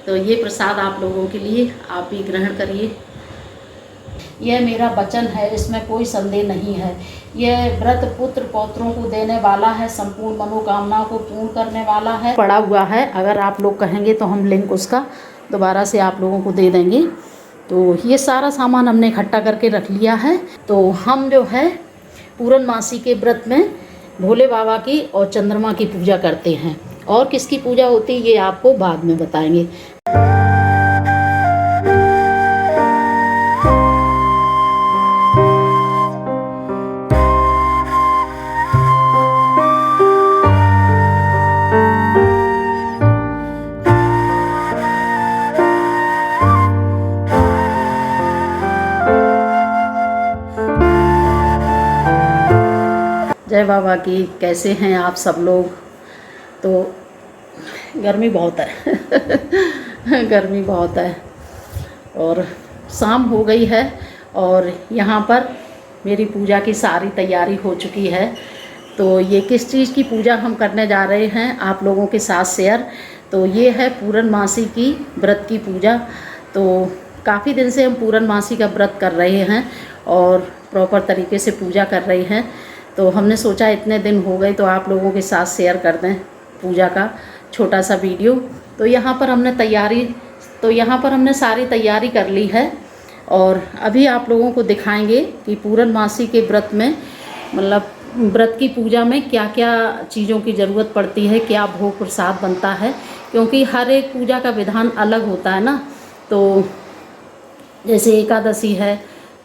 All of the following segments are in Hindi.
तो ये प्रसाद आप लोगों के लिए, आप भी ग्रहण करिए। यह मेरा वचन है, इसमें कोई संदेह नहीं है। यह व्रत पुत्र पौत्रों को देने वाला है, संपूर्ण मनोकामना को पूर्ण करने वाला है। पड़ा हुआ है, अगर आप लोग कहेंगे तो हम लिंक उसका दोबारा से आप लोगों को दे देंगे। तो ये सारा सामान हमने इकट्ठा करके रख लिया है। तो हम जो है पूर्णमासी के व्रत में भोले बाबा की और चंद्रमा की पूजा करते हैं, और किसकी पूजा होती है ये आपको बाद में बताएंगे। जय बाबा की। कैसे हैं आप सब लोग? तो गर्मी बहुत है गर्मी बहुत है, और शाम हो गई है, और यहाँ पर मेरी पूजा की सारी तैयारी हो चुकी है। तो ये किस चीज़ की पूजा हम करने जा रहे हैं आप लोगों के साथ शेयर। तो ये है पूर्णमासी की व्रत की पूजा। तो काफ़ी दिन से हम पूर्णमासी का व्रत कर रहे हैं और प्रॉपर तरीके से पूजा कर रहे हैं। तो हमने सोचा इतने दिन हो गए तो आप लोगों के साथ शेयर कर दें पूजा का छोटा सा वीडियो। तो यहाँ पर हमने सारी तैयारी कर ली है, और अभी आप लोगों को दिखाएंगे कि पूर्णमासी के व्रत में, मतलब व्रत की पूजा में क्या क्या चीज़ों की ज़रूरत पड़ती है, क्या भोग प्रसाद बनता है, क्योंकि हर एक पूजा का विधान अलग होता है ना। तो जैसे एकादशी है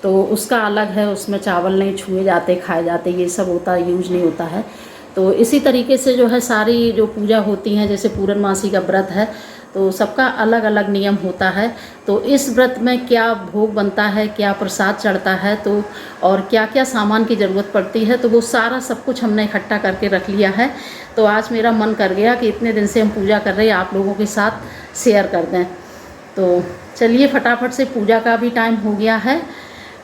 तो उसका अलग है, उसमें चावल नहीं छुए जाते, खाए जाते, ये सब होता है, यूज नहीं होता है। तो इसी तरीके से जो है सारी जो पूजा होती हैं, जैसे पूर्णमासी का व्रत है तो सबका अलग अलग नियम होता है। तो इस व्रत में क्या भोग बनता है, क्या प्रसाद चढ़ता है, तो और क्या क्या सामान की ज़रूरत पड़ती है, तो वो सारा सब कुछ हमने इकट्ठा करके रख लिया है। तो आज मेरा मन कर गया कि इतने दिन से हम पूजा कर रहे हैं, आप लोगों के साथ शेयर कर दें। तो चलिए फटाफट से, पूजा का भी टाइम हो गया है,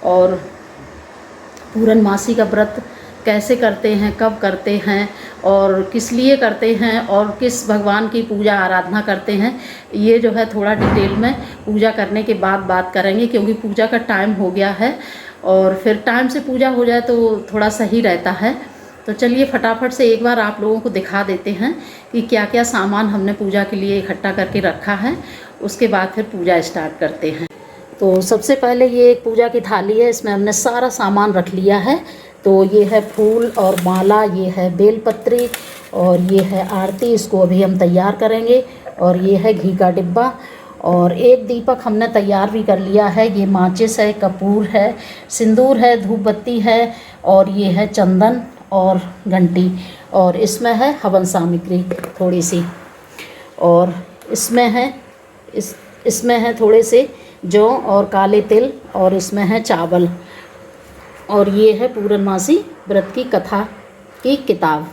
और पूर्णमासी का व्रत कैसे करते हैं, कब करते हैं, और किस लिए करते हैं, और किस भगवान की पूजा आराधना करते हैं, ये जो है थोड़ा डिटेल में पूजा करने के बाद बात करेंगे, क्योंकि पूजा का टाइम हो गया है और फिर टाइम से पूजा हो जाए तो थोड़ा सही रहता है। तो चलिए फटाफट से एक बार आप लोगों को दिखा देते हैं कि क्या क्या सामान हमने पूजा के लिए इकट्ठा करके रखा है, उसके बाद फिर पूजा स्टार्ट करते हैं। तो सबसे पहले ये एक पूजा की थाली है, इसमें हमने सारा सामान रख लिया है। तो ये है फूल और माला, ये है बेलपत्री, और ये है आरती, इसको अभी हम तैयार करेंगे। और ये है घी का डिब्बा, और एक दीपक हमने तैयार भी कर लिया है। ये माचिस है, कपूर है, सिंदूर है, धूप बत्ती है, और ये है चंदन और घंटी, और इसमें है हवन सामग्री थोड़ी सी, और इसमें है थोड़े से जौ और काले तिल, और इसमें है चावल, और ये है पूर्णमासी व्रत की कथा की किताब।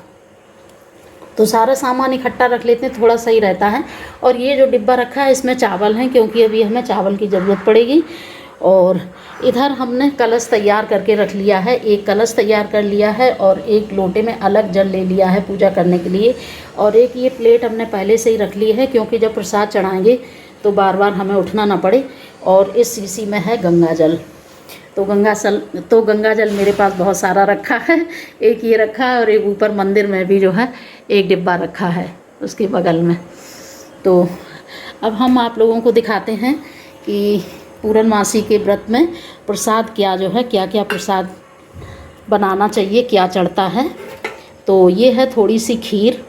तो सारा सामान इकट्ठा रख लेते हैं, थोड़ा सही रहता है। और ये जो डिब्बा रखा है इसमें चावल हैं, क्योंकि अभी हमें चावल की ज़रूरत पड़ेगी। और इधर हमने कलश तैयार करके रख लिया है, एक कलश तैयार कर लिया है, और एक लोटे में अलग जल ले लिया है पूजा करने के लिए। और एक ये प्लेट हमने पहले से ही रख ली है, क्योंकि जब प्रसाद चढ़ाएंगे तो बार बार हमें उठना ना पड़े। और इस शीशी में है गंगा जल। तो गंगा जल मेरे पास बहुत सारा रखा है, एक ये रखा है, और एक ऊपर मंदिर में भी जो है एक डिब्बा रखा है उसके बगल में। तो अब हम आप लोगों को दिखाते हैं कि पूर्णमासी के व्रत में प्रसाद क्या जो है, क्या क्या प्रसाद बनाना चाहिए, क्या चढ़ता है। तो ये है थोड़ी सी खीर,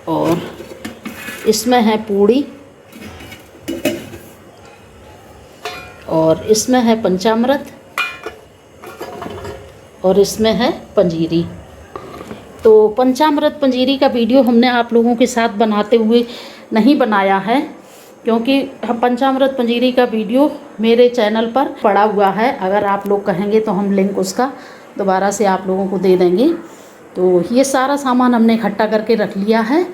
और इसमें है पूड़ी, और इसमें है पंचामृत, और इसमें है पंजीरी। तो पंचामृत पंजीरी का वीडियो हमने आप लोगों के साथ बनाते हुए नहीं बनाया है, क्योंकि पंचामृत पंजीरी का वीडियो मेरे चैनल पर पड़ा हुआ है। अगर आप लोग कहेंगे तो हम लिंक उसका दोबारा से आप लोगों को दे देंगे। तो ये सारा सामान हमने इकट्ठा करके रख लिया है,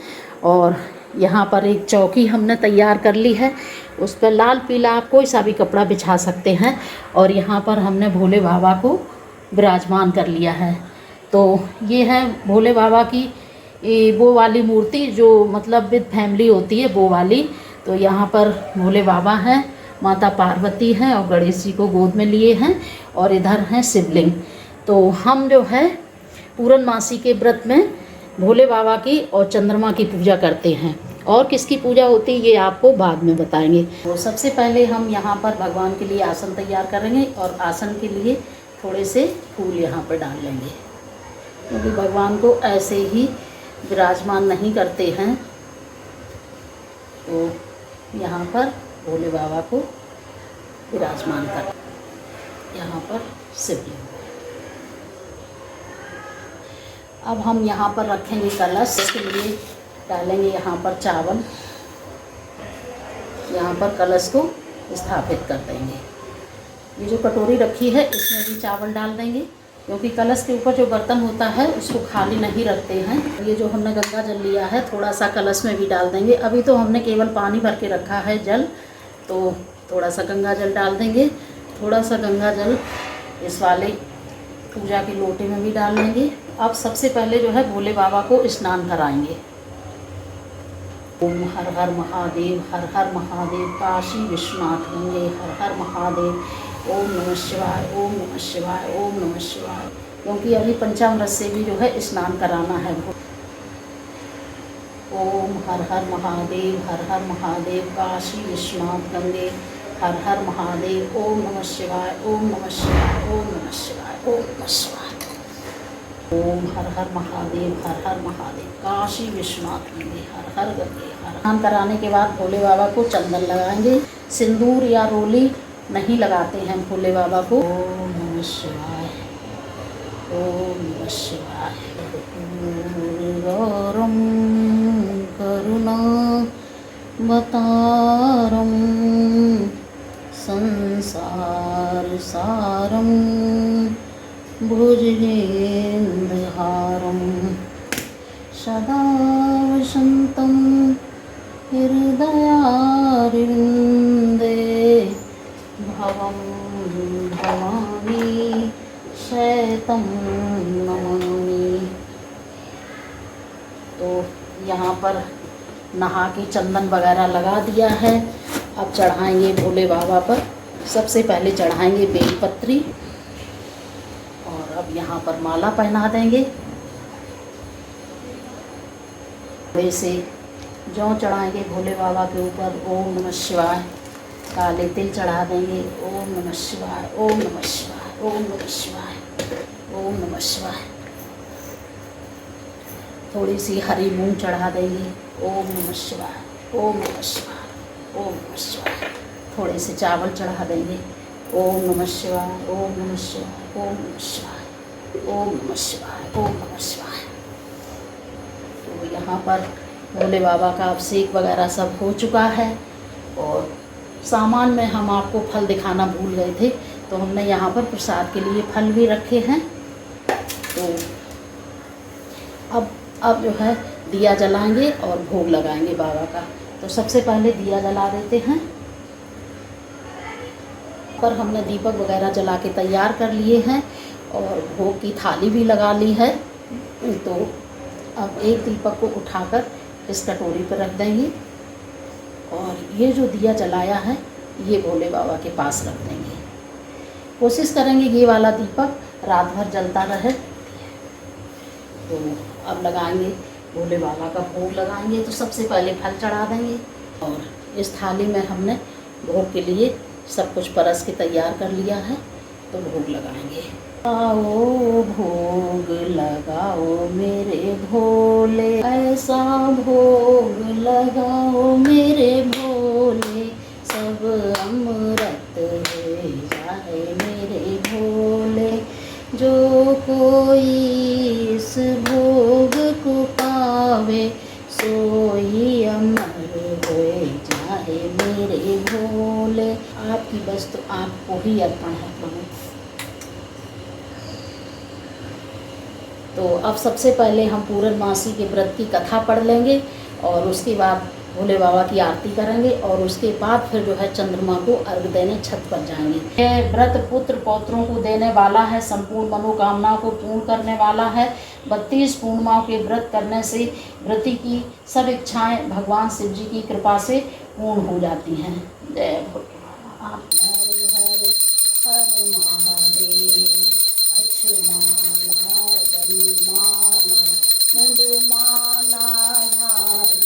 और यहाँ पर एक चौकी हमने तैयार कर ली है, उस पर लाल पीला आप कोई सा भी कपड़ा बिछा सकते हैं। और यहाँ पर हमने भोले बाबा को विराजमान कर लिया है। तो ये है भोले बाबा की ये वो वाली मूर्ति जो मतलब विद फैमिली होती है वो वाली। तो यहाँ पर भोले बाबा हैं, माता पार्वती हैं और गणेश जी को गोद में लिए हैं और इधर हैं शिवलिंग। तो हम जो है पूर्णमासी के व्रत में भोले बाबा की और चंद्रमा की पूजा करते हैं। और किसकी पूजा होती है ये आपको बाद में बताएंगे। तो सबसे पहले हम यहाँ पर भगवान के लिए आसन तैयार करेंगे और आसन के लिए थोड़े से फूल यहाँ पर डाल लेंगे, क्योंकि भगवान को ऐसे ही विराजमान नहीं करते हैं। तो यहाँ पर भोले बाबा को विराजमान कर, यहाँ पर शिवलिंग। अब हम यहाँ पर रखेंगे कलश, इसके लिए डालेंगे यहाँ पर चावल, यहाँ पर कलश को स्थापित कर देंगे। ये जो कटोरी रखी है इसमें भी चावल डाल देंगे, क्योंकि कलश के ऊपर जो बर्तन होता है उसको खाली नहीं रखते हैं। ये जो हमने गंगा जल लिया है थोड़ा सा कलश में भी डाल देंगे। अभी तो हमने केवल पानी भर के रखा है जल, तो थोड़ा सा गंगा जल डाल देंगे। थोड़ा सा गंगा जल इस वाले पूजा के लोटे में भी डाल देंगे। अब सबसे पहले जो है भोले बाबा को स्नान कराएंगे। ओम हर हर महादेव, हर हर महादेव, काशी विश्वनाथ गंगे, हर हर महादेव, ओम नमः शिवाय, ओम नमः शिवाय, ओम नमः शिवाय। क्योंकि अभी पंचामृत से भी जो है स्नान कराना है। ओम हर हर महादेव, हर हर महादेव, काशी विश्वनाथ गंगे, हर हर महादेव, ओम नमः शिवाय, ओम नमः शिवाय, ओम नमः शिवाय, ओम नमः शिवाय। ओम हर हर महादेव, हर हर महादेव, काशी विश्वनाथ गंगे, हर हर गंगे, हर। स्नान कराने के बाद भोले बाबा को चंदन लगाएंगे। सिंदूर या रोली नहीं लगाते हैं भोले बाबा को। ओम नमः शिवाय, ओम नमः शिवाय। गौरम करुणा बतारम संसार सारम भुजगेन्द्रहारं सदा वसन्तं हृदयारविन्दे भवं भवानी शैतं नमामि। तो यहाँ पर नहा के चंदन वगैरह लगा दिया है। अब चढ़ाएंगे भोले बाबा पर। सबसे पहले चढ़ाएंगे बेलपत्री और अब यहाँ पर माला पहना देंगे। वैसे जौ चढ़ाएंगे भोले बाबा के ऊपर। ओम नमः शिवाय। काले तिल चढ़ा देंगे। ओम नमः शिवाय, ओम नमः शिवाय, ओम नमः शिवाय, ओम नमः शिवाय। थोड़ी सी हरी मूंग चढ़ा देंगे। ओम नमः शिवाय, ओम नमः शिवाय, ओम नमः शिवाय। थोड़े से चावल चढ़ा देंगे। ओम नमः शिवाय, ओम नमः शिवाय, ओम नमः शिवाय, ओम नमः शिवाय, ओम नमः शिवाय। तो यहाँ पर भोले बाबा का अभिषेक वगैरह सब हो चुका है। और सामान में हम आपको फल दिखाना भूल गए थे, तो हमने यहाँ पर प्रसाद के लिए फल भी रखे हैं। तो अब जो है दिया जलाएंगे और भोग लगाएंगे बाबा का। तो सबसे पहले दिया जला देते हैं। पर हमने दीपक वगैरह जला के तैयार कर लिए हैं और भोग की थाली भी लगा ली है। तो अब एक दीपक को उठाकर इस कटोरी पर रख देंगे और ये जो दिया जलाया है ये भोले बाबा के पास रख देंगे। कोशिश करेंगे ये वाला दीपक रात भर जलता रहे। तो अब लगाएंगे भोले बाबा का भोग लगाएंगे। तो सबसे पहले फल चढ़ा देंगे और इस थाली में हमने भोग के लिए सब कुछ परस के तैयार कर लिया है। तो भोग लगाएंगे। आओ भोग लगाओ मेरे भोले, ऐसा भोग लगाओ मेरे भोले, सब अमृत हो जाए मेरे भोले। जो कोई इस भोग को पावे सोई अमर होए जाए मेरे भोले। आपकी बस तो आपको ही अर्पण है प्रभु। तो अब सबसे पहले हम पूर्णमासी के व्रत की कथा पढ़ लेंगे और उसके बाद भोले बाबा की आरती करेंगे और उसके बाद फिर जो है चंद्रमा को अर्घ देने छत पर जाएंगे। यह व्रत पुत्र पौत्रों को देने वाला है, संपूर्ण मनोकामनाओं को पूर्ण करने वाला है। 32 पूर्णिमाओं के व्रत करने से व्रती की सब इच्छाएं भगवान शिव जी की कृपा से पूर्ण हो जाती हैं। जय भोले बाबा। हर महादेव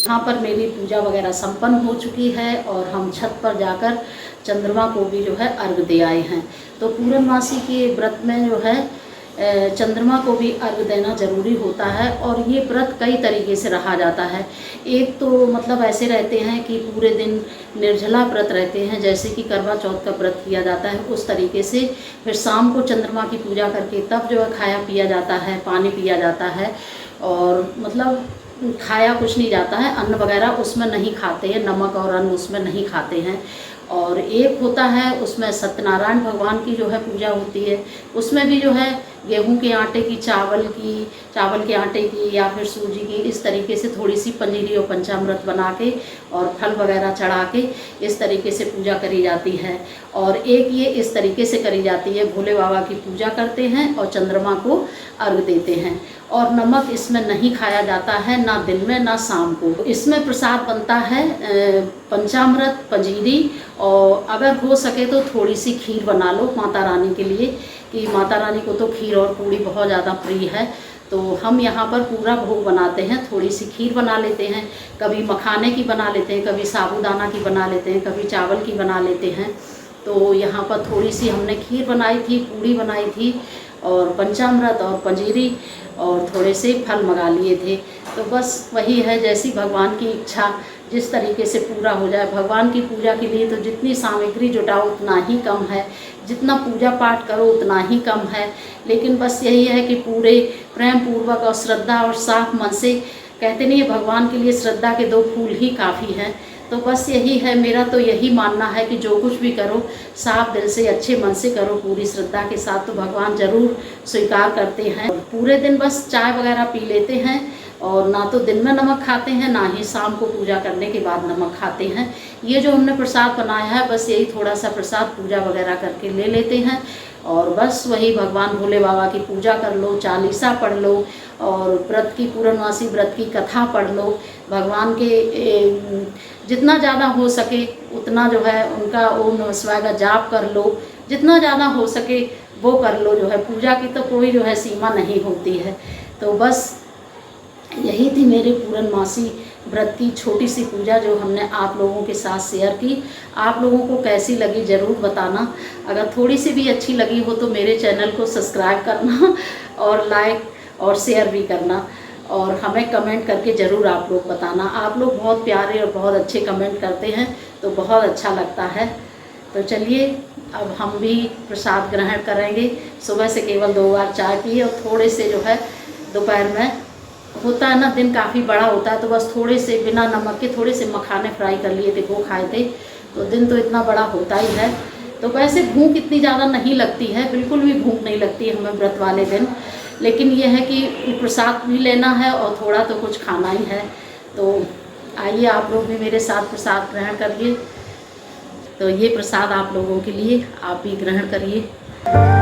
यहाँ पर मेरी पूजा वगैरह संपन्न हो चुकी है और हम छत पर जाकर चंद्रमा को भी जो है अर्घ दे आए हैं। तो पूर्णमासी के व्रत में जो है चंद्रमा को भी अर्घ देना ज़रूरी होता है और ये व्रत कई तरीके से रहा जाता है। एक तो मतलब ऐसे रहते हैं कि पूरे दिन निर्जला व्रत रहते हैं, जैसे कि करवा चौथ का व्रत किया जाता है उस तरीके से। फिर शाम को चंद्रमा की पूजा करके तब जो है खाया पिया जाता है, पानी पिया जाता है और मतलब खाया कुछ नहीं जाता है, अन्न वगैरह उसमें नहीं खाते हैं, नमक और अन्न उसमें नहीं खाते हैं। और एक होता है उसमें सत्यनारायण भगवान की जो है पूजा होती है, उसमें भी जो है गेहूं के आटे की, चावल के आटे की या फिर सूजी की, इस तरीके से थोड़ी सी पंजीरी और पंचामृत बना के और फल वगैरह चढ़ा के इस तरीके से पूजा करी जाती है। और एक ये इस तरीके से करी जाती है, भोले बाबा की पूजा करते हैं और चंद्रमा को अर्घ देते हैं। और नमक इसमें नहीं खाया जाता है, ना दिन में ना शाम को। इसमें प्रसाद बनता है पंचामृत, पंजीरी और अगर हो सके तो थोड़ी सी खीर बना लो माता रानी के लिए, कि माता रानी को तो खीर और पूड़ी बहुत ज़्यादा प्रिय है। तो हम यहाँ पर पूरा भोग बनाते हैं, थोड़ी सी खीर बना लेते हैं, कभी मखाने की बना लेते हैं, कभी साबूदाना की बना लेते हैं, कभी चावल की बना लेते हैं। तो यहाँ पर थोड़ी सी हमने खीर बनाई थी, पूड़ी बनाई थी और पंचामृत और पंजीरी और थोड़े से फल मंगा लिए थे। तो बस वही है, जैसी भगवान की इच्छा जिस तरीके से पूरा हो जाए। भगवान की पूजा के लिए तो जितनी सामग्री जुटाओ उतना ही कम है, जितना पूजा पाठ करो उतना ही कम है। लेकिन बस यही है कि पूरे प्रेम पूर्वक और श्रद्धा और साफ मन से, कहते नहीं है भगवान के लिए श्रद्धा के 2 फूल ही काफ़ी हैं। तो बस यही है, मेरा तो यही मानना है कि जो कुछ भी करो साफ दिल से, अच्छे मन से करो, पूरी श्रद्धा के साथ, तो भगवान ज़रूर स्वीकार करते हैं। पूरे दिन बस चाय वगैरह पी लेते हैं और ना तो दिन में नमक खाते हैं, ना ही शाम को पूजा करने के बाद नमक खाते हैं। ये जो हमने प्रसाद बनाया है बस यही थोड़ा सा प्रसाद पूजा वगैरह करके ले लेते हैं और बस वही भगवान भोले बाबा की पूजा कर लो, चालीसा पढ़ लो और व्रत की, पूर्णमासी व्रत की कथा पढ़ लो। भगवान के जितना ज़्यादा हो सके उतना जो है उनका ओम नमः शिवाय का जाप कर लो, जितना ज़्यादा हो सके वो कर लो। जो है पूजा की तो कोई जो है सीमा नहीं होती है। तो बस यही थी मेरे पूर्णमासी व्रत की छोटी सी पूजा जो हमने आप लोगों के साथ शेयर की। आप लोगों को कैसी लगी ज़रूर बताना। अगर थोड़ी सी भी अच्छी लगी हो तो मेरे चैनल को सब्सक्राइब करना और लाइक और शेयर भी करना और हमें कमेंट करके ज़रूर आप लोग बताना। आप लोग बहुत प्यारे और बहुत अच्छे कमेंट करते हैं तो बहुत अच्छा लगता है। तो चलिए अब हम भी प्रसाद ग्रहण करेंगे। सुबह से केवल 2 बार चाय पिए और थोड़े से जो है दोपहर में होता है ना, दिन काफ़ी बड़ा होता है तो बस थोड़े से बिना नमक के थोड़े से मखाने फ्राई कर लिए थे, वो खाए थे। तो दिन तो इतना बड़ा होता ही है। तो वैसे भूख इतनी ज़्यादा नहीं लगती है, बिल्कुल भी भूख नहीं लगती है हमें व्रत वाले दिन। लेकिन यह है कि प्रसाद भी लेना है और थोड़ा तो कुछ खाना ही है। तो आइए आप लोग भी मेरे साथ प्रसाद ग्रहण करिए। तो ये प्रसाद आप लोगों के लिए, आप भी ग्रहण करिए।